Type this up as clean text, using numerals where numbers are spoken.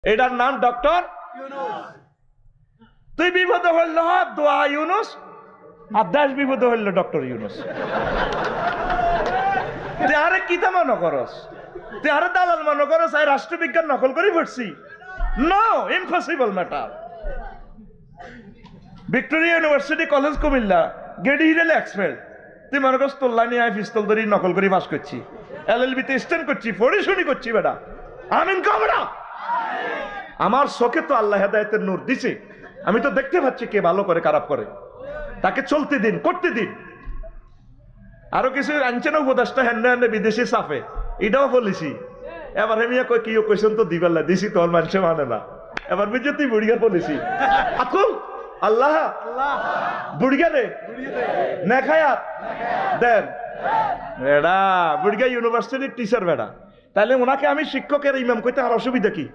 এটার নাম ডক্টর তুই বিপদ হইল দোয়া ইউনুস আর দেশ বিপদ হইল ডক্টর ইউনুস। তুই আরে কিতা মনে করস, তুই আরে দালাল মনে করস এই রাষ্ট্রবিজ্ঞান নকল করে পড়ছি? No, impossible matter. Victoria university college Comilla গেডি হিরেল এক্সপেল তুই মনে করস তোর লাইনে আই পিস্তল ধরি নকল করে পাস করছি, LLB তে স্ট্যান্ড করছি, পড়াশুনি করছি বেটা। আমিন কবরা আমার চোখে তো আল্লাহ হেদায়েতের নূর দিছে, আমি তো দেখতে পাচ্ছি কে ভালো করে খারাপ করে, তাকে চলতে দিন, করতে দিন। আরো কিছু আনছে না উপদেশটা হ্যান্ডে হ্যান্ডে বিদেশি সাফে, এটাও বলেছি। এবার হেমিয়া কই কি কোয়েশন তো দিবেলা দিছি তোর মানুষে মানে না। এবার বুঝছো তুই বুড়িয়া বলেছি আকুল আল্লাহ বুড়িয়া রে নেখায়া দেন বেড়া, বুড়িয়া ইউনিভার্সিটির টিচার বেড়া, তাহলে ওনাকে আমি শিক্ষকের ইমাম কইতে আর অসুবিধা কি?